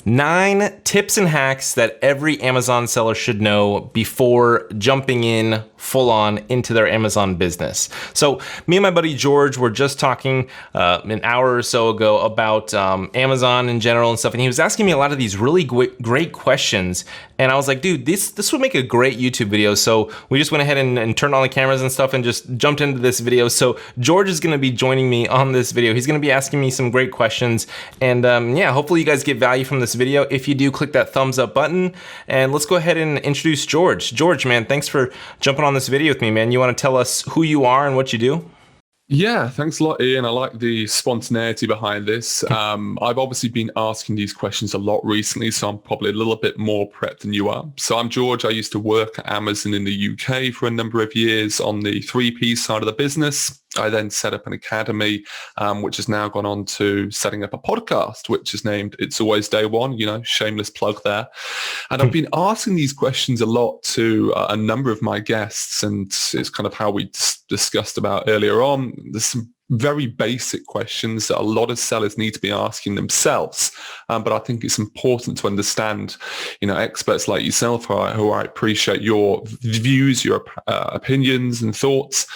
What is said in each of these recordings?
9 tips and hacks that every Amazon seller should know before jumping in full on into their Amazon business. So me and my buddy George were just talking an hour or so ago about Amazon in general and stuff, and he was asking me a lot of these really great questions. And I was like, dude, this would make a great YouTube video. So we just went ahead and turned on the cameras and stuff and just jumped into this video. So George is gonna be joining me on this video. He's gonna be asking me some great questions. And yeah, hopefully you guys get value from this video. If you do, click that thumbs up button. And let's go ahead and introduce George. George, man, thanks for jumping on this video with me, man. You wanna tell us who you are and what you do? Yeah, thanks a lot, Ian. I like the spontaneity behind this. I've obviously been asking these questions a lot recently, so I'm probably a little bit more prepped than you are. So I'm George. I used to work at Amazon in the UK for a number of years on the 3P side of the business. I then set up an academy, which has now gone on to setting up a podcast, which is named It's Always Day One, shameless plug there. And I've been asking these questions a lot to a number of my guests, and it's kind of how we discussed about earlier on. There's some very basic questions that a lot of sellers need to be asking themselves. But I think it's important to understand, experts like yourself, who I appreciate your views, your opinions and thoughts.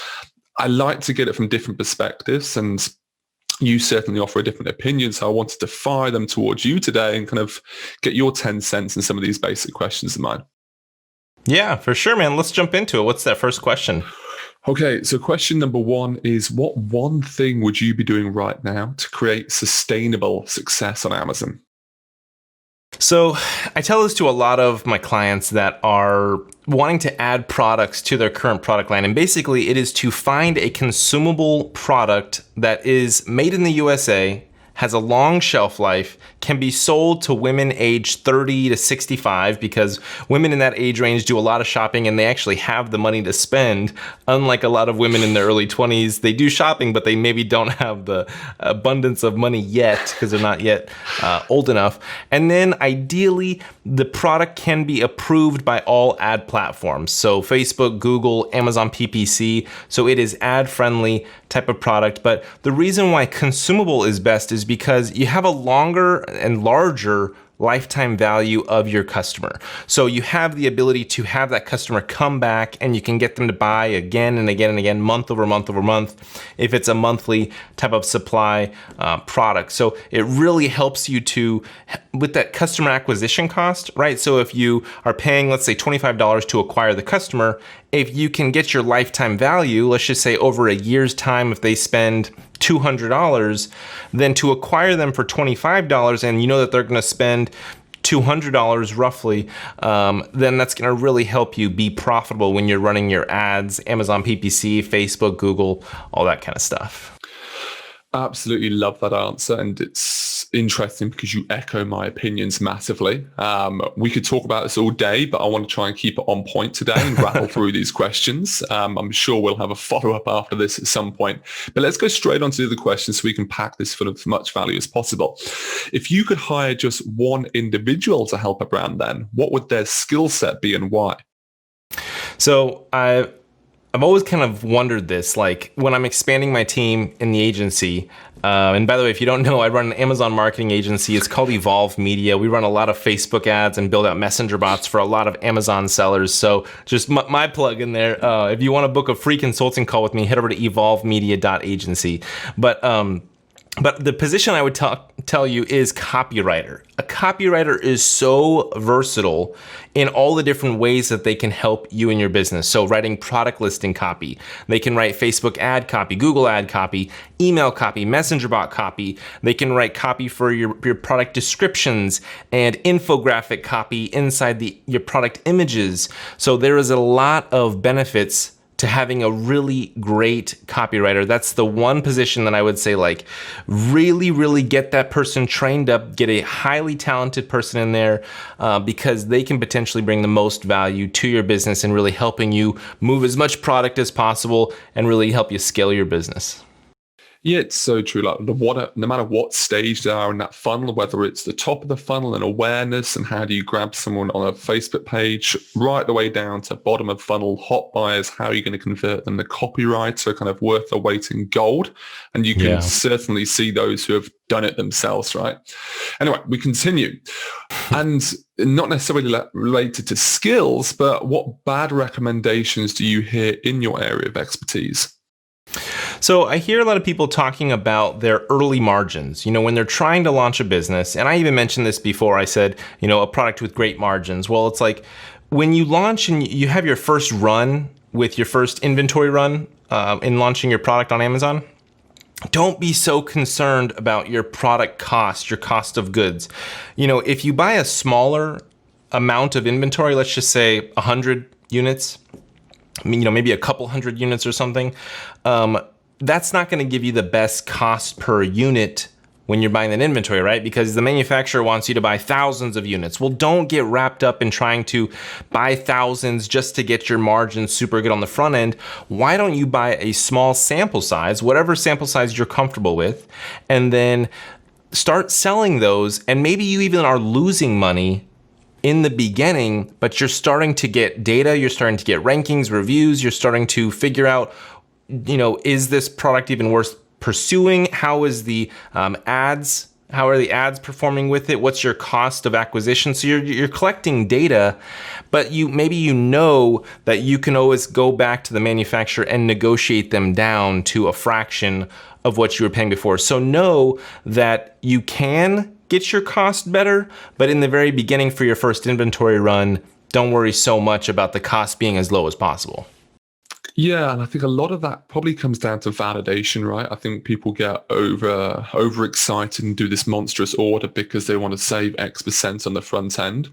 I like to get it from different perspectives, and you certainly offer a different opinion. So I wanted to fire them towards you today and kind of get your 10 cents in some of these basic questions of mine. Yeah, for sure, man. Let's jump into it. What's that first question? Okay, so question number 1 is, what one thing would you be doing right now to create sustainable success on Amazon? So I tell this to a lot of my clients that are wanting to add products to their current product line. And basically it is to find a consumable product that is made in the USA, has a long shelf life, can be sold to women aged 30 to 65, because women in that age range do a lot of shopping and they actually have the money to spend. Unlike a lot of women in their early 20s, they do shopping, but they maybe don't have the abundance of money yet because they're not yet old enough. And then ideally, the product can be approved by all ad platforms. So Facebook, Google, Amazon PPC. So it is ad friendly type of product. But the reason why consumable is best is because you have a longer and larger lifetime value of your customer. So you have the ability to have that customer come back and you can get them to buy again and again and again, month over month over month, if it's a monthly type of supply product. So it really helps you with that customer acquisition cost, right? So if you are paying, let's say $25 to acquire the customer, if you can get your lifetime value, let's just say over a year's time, if they spend $200, then to acquire them for $25 and you know that they're going to spend $200 roughly, then that's going to really help you be profitable when you're running your ads, Amazon PPC, Facebook, Google, all that kind of stuff. Absolutely love that answer, and it's interesting because you echo my opinions massively. We could talk about this all day, but I want to try and keep it on point today and rattle through these questions. I'm sure we'll have a follow-up after this at some point, but let's go straight on to the questions so we can pack this full of as much value as possible. If you could hire just one individual to help a brand, then what would their skill set be and why? So I've always kind of wondered this, like when I'm expanding my team in the agency, and by the way, if you don't know, I run an Amazon marketing agency. It's called Evolve Media. We run a lot of Facebook ads and build out messenger bots for a lot of Amazon sellers. So just my plug in there. If you want to book a free consulting call with me, head over to evolvemedia.agency. But the position I would tell you is copywriter. A copywriter is so versatile in all the different ways that they can help you in your business. So writing product listing copy, they can write Facebook ad copy, Google ad copy, email copy, messenger bot copy. They can write copy for your product descriptions and infographic copy inside your product images. So there is a lot of benefits to having a really great copywriter. That's the one position that I would say, like, really, really get that person trained up, get a highly talented person in there, because they can potentially bring the most value to your business and really helping you move as much product as possible and really help you scale your business. Yeah, it's so true. Like no matter what stage they are in that funnel, whether it's the top of the funnel and awareness and how do you grab someone on a Facebook page, right the way down to bottom of funnel, hot buyers, how are you going to convert them? The copywriter kind of worth their weight in gold. And you can Yeah. certainly see those who have done it themselves, right? Anyway, we continue. And not necessarily related to skills, but what bad recommendations do you hear in your area of expertise? So I hear a lot of people talking about their early margins, when they're trying to launch a business. And I even mentioned this before. I said, a product with great margins. Well, it's like when you launch and you have your first run with your first inventory run in launching your product on Amazon, don't be so concerned about your product cost, your cost of goods. If you buy a smaller amount of inventory, let's just say 100 units, maybe a couple hundred units or something, that's not going to give you the best cost per unit when you're buying that inventory, right? Because the manufacturer wants you to buy thousands of units. Well, don't get wrapped up in trying to buy thousands just to get your margins super good on the front end. Why don't you buy a small sample size, whatever sample size you're comfortable with, and then start selling those, and maybe you even are losing money in the beginning, but you're starting to get data, you're starting to get rankings, reviews, you're starting to figure out, is this product even worth pursuing? How is the ads? How are the ads performing with it? What's your cost of acquisition? So you're collecting data, but maybe that you can always go back to the manufacturer and negotiate them down to a fraction of what you were paying before. So know that you can get your cost better, but in the very beginning for your first inventory run, don't worry so much about the cost being as low as possible. Yeah, and I think a lot of that probably comes down to validation, right? I think people get overexcited and do this monstrous order because they want to save X% on the front end,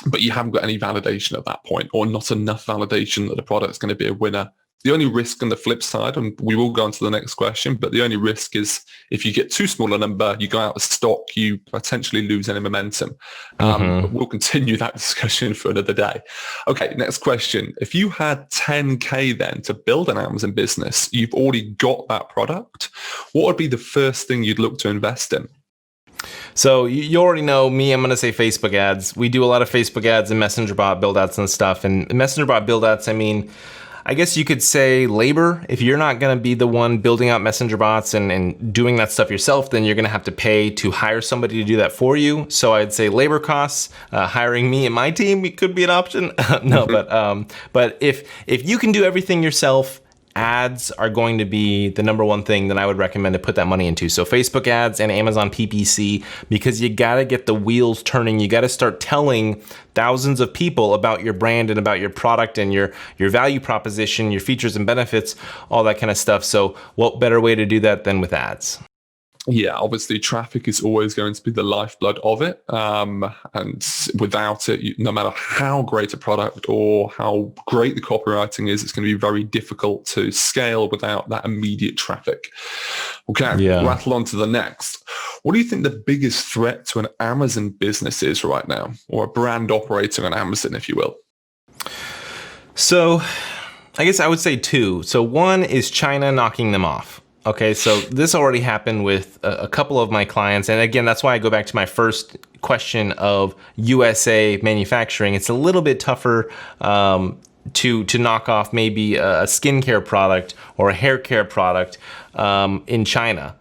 but you haven't got any validation at that point, or not enough validation that the product's going to be a winner. The only risk on the flip side, and we will go on to the next question, but the only risk is if you get too small a number, you go out of stock, you potentially lose any momentum. But we'll continue that discussion for another day. Okay, next question. If you had 10K then to build an Amazon business, you've already got that product, what would be the first thing you'd look to invest in? So you already know me, I'm going to say Facebook ads. We do a lot of Facebook ads and messenger bot build outs and stuff. And messenger bot build outs, I guess you could say labor. If you're not going to be the one building out messenger bots and doing that stuff yourself, then you're going to have to pay to hire somebody to do that for you. So I'd say labor costs, hiring me and my team could be an option. But if you can do everything yourself, ads are going to be the number one thing that I would recommend to put that money into. So Facebook ads and Amazon PPC, because you got to get the wheels turning. You got to start telling thousands of people about your brand and about your product and your value proposition, your features and benefits, all that kind of stuff. So what better way to do that than with ads? Yeah, obviously traffic is always going to be the lifeblood of it. And without it, no matter how great a product or how great the copywriting is, it's going to be very difficult to scale without that immediate traffic. Okay, rattle on to the next. What do you think the biggest threat to an Amazon business is right now, or a brand operating on Amazon, if you will? So I guess I would say two. So one is China knocking them off. Okay, so this already happened with a couple of my clients. And again, that's why I go back to my first question of USA manufacturing. It's a little bit tougher to knock off maybe a skincare product or a hair care product in China.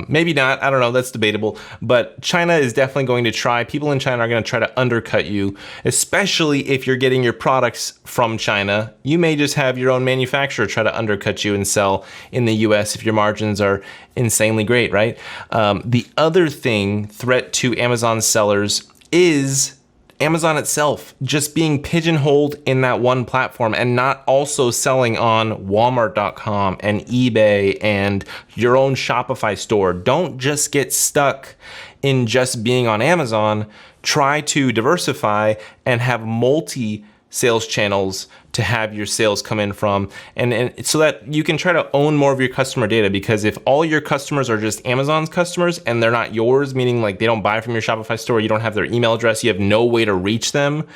Maybe not, I don't know, that's debatable. But China is definitely going to try. People in China are going to try to undercut you, especially if you're getting your products from China. You may just have your own manufacturer try to undercut you and sell in the US if your margins are insanely great, right? The other threat to Amazon sellers is Amazon itself just being pigeonholed in that one platform and not also selling on Walmart.com and eBay and your own Shopify store. Don't just get stuck in just being on Amazon. Try to diversify and have multi-sales channels to have your sales come in from, and so that you can try to own more of your customer data. Because if all your customers are just Amazon's customers and they're not yours, meaning like they don't buy from your Shopify store, you don't have their email address, you have no way to reach them,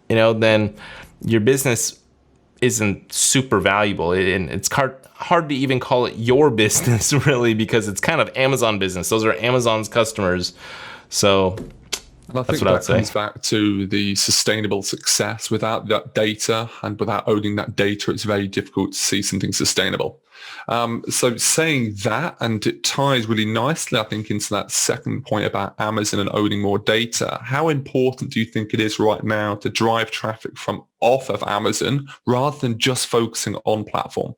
then your business isn't super valuable. And it's hard to even call it your business really, because it's kind of Amazon business. Those are Amazon's customers. So and I think that comes back to the sustainable success. Without that data and without owning that data, it's very difficult to see something sustainable. So saying that, and it ties really nicely, I think, into that second point about Amazon and owning more data. How important do you think it is right now to drive traffic from off of Amazon rather than just focusing on platform?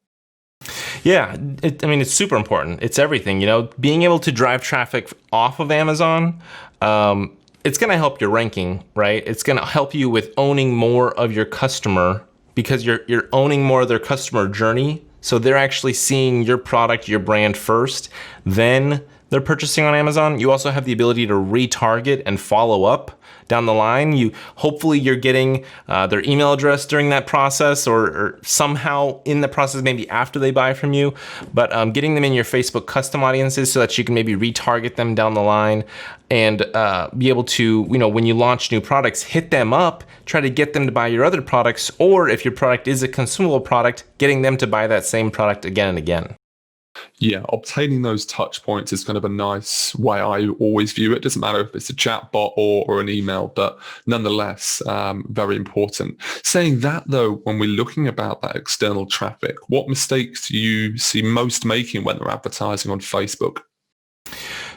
Yeah, I mean, it's super important. It's everything, being able to drive traffic off of Amazon, it's going to help your ranking, right? It's going to help you with owning more of your customer, because you're owning more of their customer journey. So they're actually seeing your product, your brand first, then they're purchasing on Amazon. You also have the ability to retarget and follow up down the line. Hopefully you're getting their email address during that process, or somehow in the process, maybe after they buy from you, but getting them in your Facebook custom audiences so that you can maybe retarget them down the line, and be able to, when you launch new products, hit them up, try to get them to buy your other products, or if your product is a consumable product, getting them to buy that same product again and again. Yeah, obtaining those touch points is kind of a nice way I always view it. Doesn't matter if it's a chat bot or an email, but nonetheless, very important. Saying that though, when we're looking about that external traffic, what mistakes do you see most making when they're advertising on Facebook?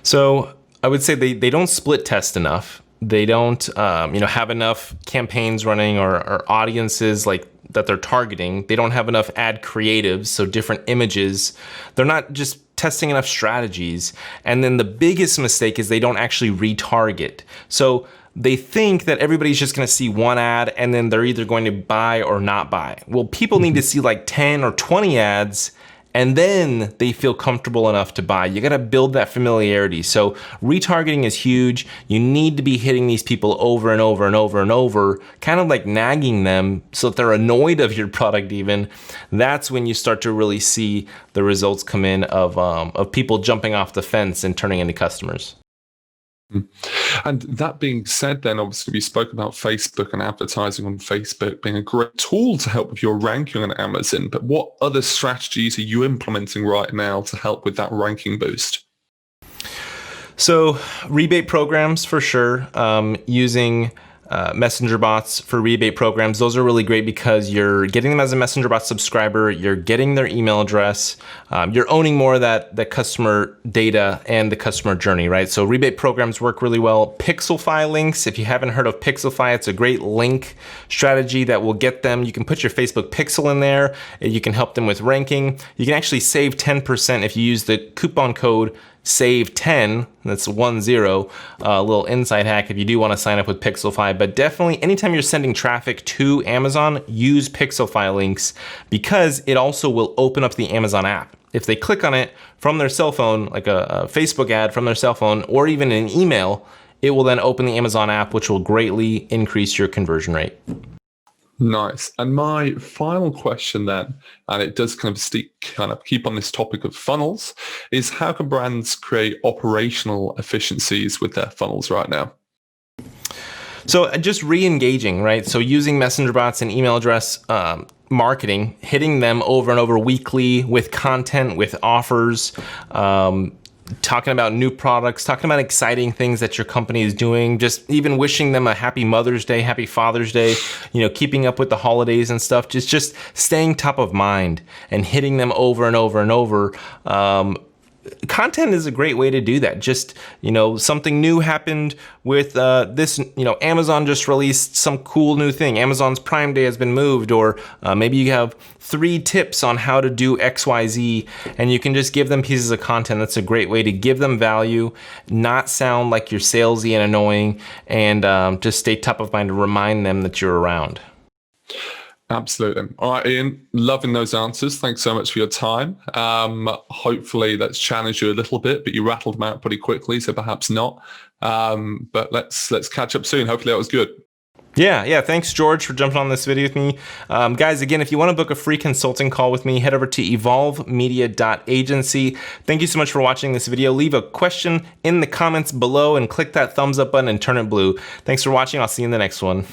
So I would say they don't split test enough. They don't have enough campaigns running or audiences like that they're targeting. They don't have enough ad creatives, so different images. They're not just testing enough strategies. And then the biggest mistake is they don't actually retarget. So they think that everybody's just going to see one ad and then they're either going to buy or not buy. Well, people need to see like 10 or 20 ads, and then they feel comfortable enough to buy. You got to build that familiarity. So retargeting is huge. You need to be hitting these people over and over and over and over, kind of like nagging them so that they're annoyed of your product even. That's when you start to really see the results come in of people jumping off the fence and turning into customers. And that being said, then obviously we spoke about Facebook and advertising on Facebook being a great tool to help with your ranking on Amazon, but what other strategies are you implementing right now to help with that ranking boost? So rebate programs for sure, using messenger bots for rebate programs. Those are really great because you're getting them as a messenger bot subscriber, you're getting their email address, you're owning more of that customer data and the customer journey, right? So rebate programs work really well. Pixelfy links, if you haven't heard of Pixelfy, it's a great link strategy that will get them. You can put your Facebook pixel in there, you can help them with ranking. You can actually save 10% if you use the coupon code SAVE10, that's 10, a little inside hack if you do want to sign up with Pixelfy. But definitely anytime you're sending traffic to Amazon, use Pixelfy links, because it also will open up the Amazon app. If they click on it from their cell phone, like a Facebook ad from their cell phone, or even an email, it will then open the Amazon app, which will greatly increase your conversion rate. Nice. And my final question then, and it does kind of keep on this topic of funnels, is how can brands create operational efficiencies with their funnels right now? So just re-engaging, right? So using messenger bots and email address marketing, hitting them over and over weekly with content, with offers, talking about new products, talking about exciting things that your company is doing, just even wishing them a happy Mother's Day, happy Father's Day, keeping up with the holidays and stuff, just staying top of mind and hitting them over and over and over. Content is a great way to do that. Just, something new happened with this, Amazon just released some cool new thing. Amazon's Prime Day has been moved, or maybe you have 3 tips on how to do XYZ, and you can just give them pieces of content. That's a great way to give them value, not sound like you're salesy and annoying, and just stay top of mind to remind them that you're around. Absolutely. All right, Ian, loving those answers. Thanks so much for your time. Hopefully that's challenged you a little bit, but you rattled them out pretty quickly, so perhaps not. But let's catch up soon. Hopefully that was good. Yeah. Thanks, George, for jumping on this video with me. Guys, again, if you want to book a free consulting call with me, head over to evolvemedia.agency. Thank you so much for watching this video. Leave a question in the comments below and click that thumbs up button and turn it blue. Thanks for watching. I'll see you in the next one.